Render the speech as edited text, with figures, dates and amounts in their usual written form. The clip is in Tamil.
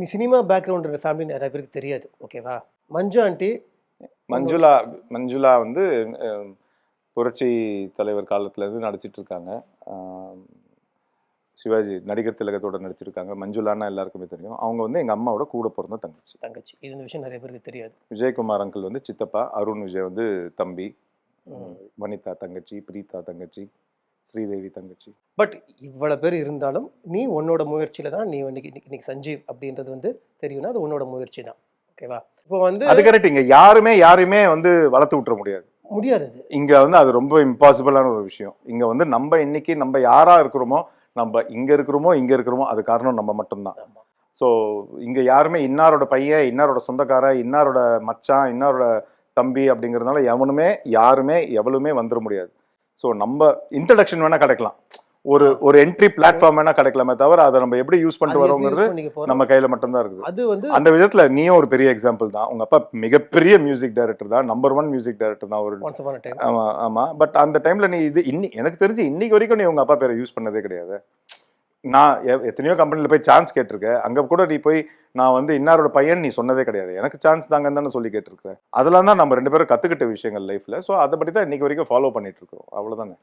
நீ சினிமா பேக்ரவுண்ட் ஃபேமிலி நிறைய பேருக்கு தெரியாது, ஓகேவா? மஞ்சு ஆண்டி மஞ்சுளா வந்து புரட்சி தலைவர் காலத்துல இருந்து நடிச்சிட்டு இருக்காங்க. சிவாஜி நடிகர் திலகத்தோட நடிச்சிருக்காங்க. மஞ்சுளான்னா எல்லாருக்குமே தெரியும். அவங்க வந்து எங்க அம்மாவோட கூட பிறந்த தங்கச்சி. இது இந்த விஷயம் நிறைய பேருக்கு தெரியாது. விஜயகுமார் அங்கிள் வந்து சித்தப்பா, அருண் விஜய் வந்து தம்பி, வனிதா தங்கச்சி, பிரீதா தங்கச்சி, ஸ்ரீதேவி தங்கச்சி. பட் இவ்வளவு பேர் இருந்தாலும் நீ உன்னோட முயற்சியில தான் நீ இன்னைக்கு சஞ்சீவ் அப்படின்றது வந்து தெரியும்னா அது உன்னோட முயற்சி தான், ஓகேவா? இப்போ வந்து அது கரெக்ட். இங்க யாருமே வந்து வளர்த்து விட்டுற முடியாது. இங்க வந்து அது ரொம்ப இம்பாசிபிளான ஒரு விஷயம். இங்க வந்து நம்ம இன்னைக்கு நம்ம யாரா இருக்கிறோமோ, நம்ம இங்க இருக்கிறோமோ அது காரணம் நம்ம மட்டும்தான். ஸோ இங்க யாருமே இன்னாரோட பையன், இன்னாரோட சொந்தக்கார, இன்னாரோட மச்சான், இன்னாரோட தம்பி அப்படிங்கிறதுனால யாருமே எவ்வளவுமே வந்துட முடியாது. ஸோ நம்ம இன்ட்ரடக்ஷன் வேணா கிடைக்கலாம், ஒரு என்ட்ரி பிளாட்ஃபார்ம் வேணா கிடைக்கலாமே தவிர அதை நம்ம எப்படி யூஸ் பண்ணிட்டு வரோங்கிறது நம்ம கையில மட்டும்தான் இருக்குது. அது வந்து அந்த விதத்துல நீயும் ஒரு பெரிய எக்ஸாம்பிள் தான். உங்க அப்பா மிகப்பெரிய மியூசிக் டைரக்டர் தான், நம்பர் 1 மியூசிக் டைரக்டர் தான் ஒரு. ஆமா. பட் அந்த டைம்ல நீ இது எனக்கு தெரிஞ்சு இன்னைக்கு வரைக்கும் நீ உங்க அப்பா பேரை யூஸ் பண்ணதே கிடையாது. நான் எத்தனையோ கம்பெனில போய் சான்ஸ் கேட்டிருக்கேன். அங்க கூட நீ போய் நான் வந்து இன்னாரோட பையன் நீ சொன்னதே கிடையாது. எனக்கு சான்ஸ் தாங்கன்னு தானே சொல்லி கேட்டிருக்கேன். அதெல்லாம் தான் நம்ம 2 பேரும் கத்துக்கிட்ட விஷயங்கள் லைஃப்ல. ஸோ அதை பத்தி தான் இன்னைக்கு வரைக்கும் ஃபாலோ பண்ணிட்டு இருக்கோம். அவ்வளவுதானே.